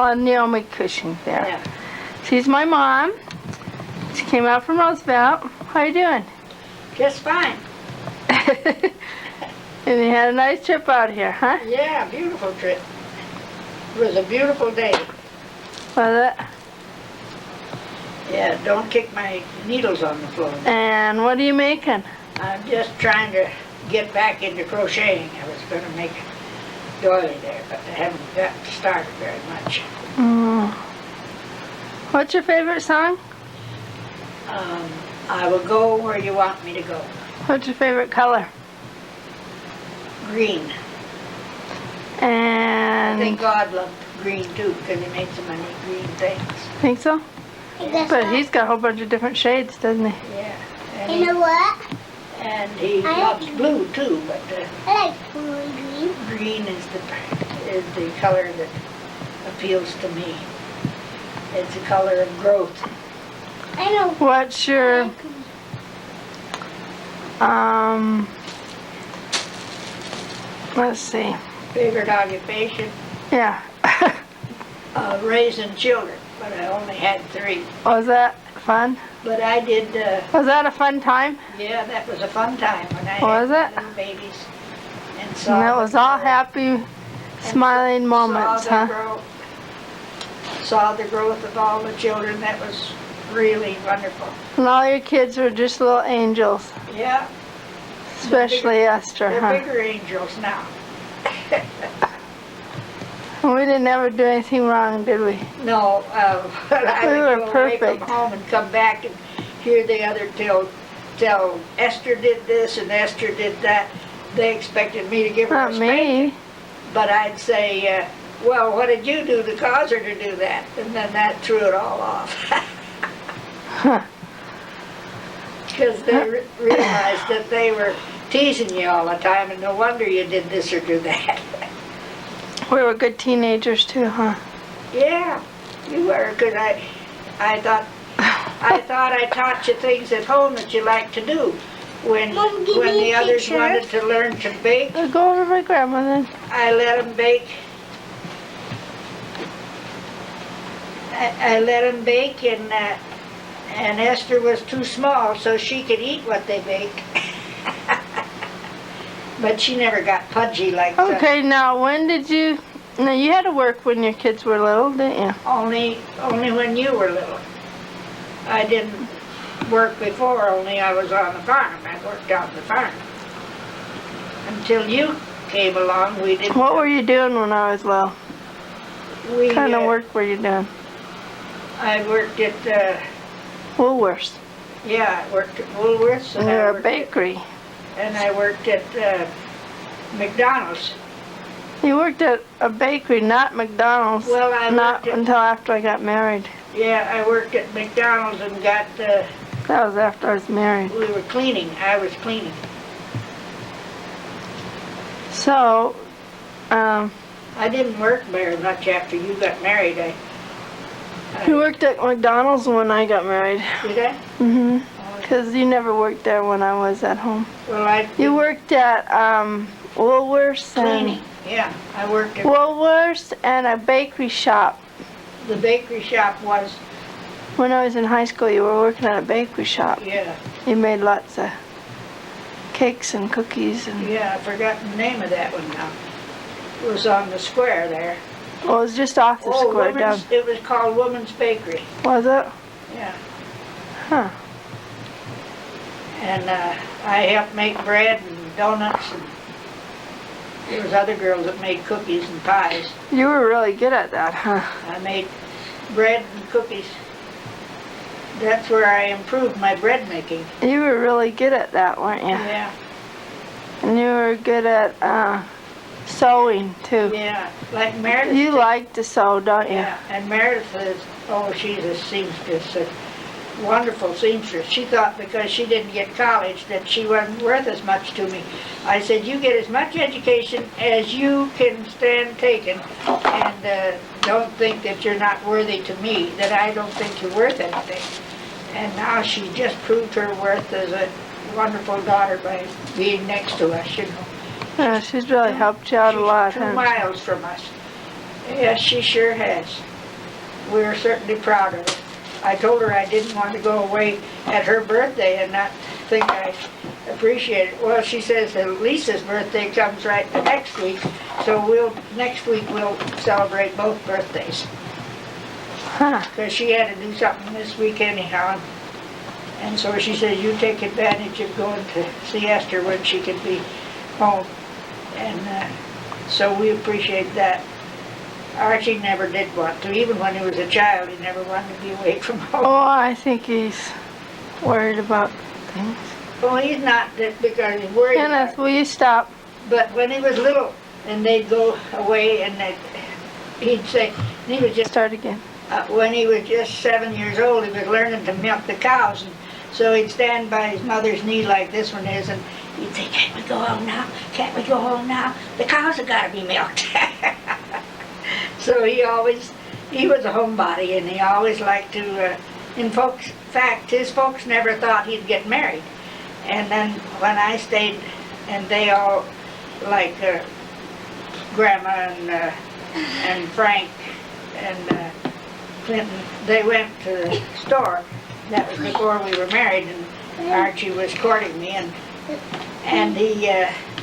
on Naomi Cushing there. Yeah. She's my mom. She came out from Roosevelt. How you doing? Just fine. And you had a nice trip out here, huh? Yeah, beautiful trip. It was a beautiful day. Was it? Yeah, don't kick my needles on the floor. And what are you making? I'm just trying to get back into crocheting. I was going to make a doily there, but I haven't got started very much. What's your favorite song? I will go where you want me to go. What's your favorite color? Green. I And think God loved green too, because he made so many green things. think so? But he's got a whole bunch of different shades, doesn't he? Yeah. You know what? And he I loves like blue too, but I like blue and green. green is the color that appeals to me. It's a color of growth. I know. What's your let's see. Favorite occupation? Yeah. Raising children, but I only had 3. Was that fun? But I did, Was that a fun time? yeah, that was a fun time when I Was had it? little babies. And And saw that was all happy, smiling moments, huh? Saw the growth of all the children. That was really wonderful. And all your kids were just little angels, Yeah, especially Esther, they're huh? bigger angels now. And we didn't ever do anything wrong, did we? No, but I We would were go away perfect. from home and come back and hear the other tell Esther did this and Esther did that. They expected me to give her Not a spanking. me. But I'd say, well, what did you do to cause her to do that? And then that threw it all off. Huh. Because they realized that they were teasing you all the time, and no wonder you did this or do that. We were good teenagers too, huh? Yeah, you were, because I thought I taught you things at home that you like to do. When Mom, give me the a others picture. wanted to learn to bake, I'll go over to my grandma then. I let them bake. I let them bake, and Esther was too small, so she could eat what they baked. But she never got pudgy like that. Okay, now when did you? Now you had to work when your kids were little, didn't you? Only when you were little. I didn't work before, only I was on the farm. I worked on the farm. Until you came along, we didn't. What were you doing when I was little? We, What kind of work were you doing? I worked at, Woolworths. yeah, I worked at Woolworths. And I you're a worked bakery. And I worked at McDonald's. You worked at a bakery, not McDonald's. Well, I not worked at, until after I got married. yeah, I worked at McDonald's and got, That was after I was married. we were cleaning. I was cleaning. So, I didn't work very much after you got married. you worked at McDonald's when I got married. Did I? Mm-hmm. Because you never worked there when I was at home. Well, I You worked at Woolworths cleaning. and Yeah, I worked at Woolworths and a bakery shop. the bakery shop was, When I was in high school, you were working at a bakery shop. yeah, You made lots of cakes and cookies and yeah, I forgot the name of that one now. It was on the square there. well, it was just off the square down. It was called Woman's Bakery. Was it? Yeah. Huh. And I helped make bread and donuts, and there was other girls that made cookies and pies. You were really good at that, huh? I made bread and cookies. That's where I improved my bread making. You were really good at that, weren't you? Yeah, And you were good at sewing too. yeah. Like Meredith. You like to sew, don't you? Yeah, and Meredith is, oh, she's a seamstress, a wonderful seamstress. She thought because she didn't get college that she wasn't worth as much to me. I said, you get as much education as you can stand taking, and don't think that you're not worthy to me, that I don't think you're worth anything. And now she just proved her worth as a wonderful daughter by being next to us, you know. Yeah, she's really helped you out a lot, She's 2 huh? miles from us. Yes, she sure has. we're certainly proud of it. I told her I didn't want to go away at her birthday and not think I appreciate it. Well, she says that Lisa's birthday comes right the next week, so next week we'll celebrate both birthdays. Huh. Because she had to do something this week anyhow. And so she says, you take advantage of going to see Esther when she can be home. And so we appreciate that. Archie never did want to. Even when he was a child, he never wanted to be away from home. Oh, I think he's worried about things. Well, he's not because he's worried about Kenneth, will you stop? But when he was little, and they'd go away, and he'd say, and he was just, Start again. when he was just 7 years old, he was learning to milk the cows, and so he'd stand by his mother's knee like this one is, and he'd say, can't we go home now? Can't we go home now? The cows have got to be milked. So he was a homebody, and he always liked to, in fact, his folks never thought he'd get married. And then when I stayed, and they all, like Grandma and Frank and Clinton, they went to the store. That was before we were married, and Archie was courting me, and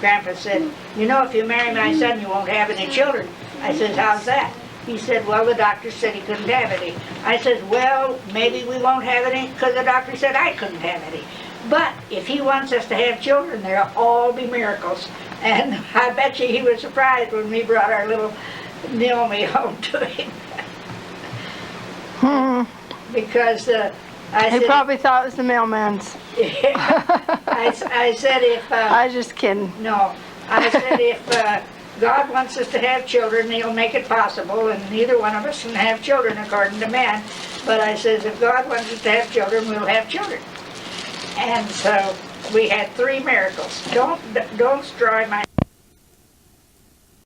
Grandpa said, you know, if you marry my son, you won't have any children. I said, how's that? He said, well, the doctor said he couldn't have any. I said, well, maybe we won't have any because the doctor said I couldn't have any. But if he wants us to have children, there'll all be miracles. And I bet you he was surprised when we brought our little Naomi home to him. Because I He said, probably thought it was the mailman's. I said if... I was just kidding. No, I said if God wants us to have children, he'll make it possible, and neither one of us can have children according to man. But I says if God wants us to have children, we'll have children. And so we had 3 miracles. Don't destroy my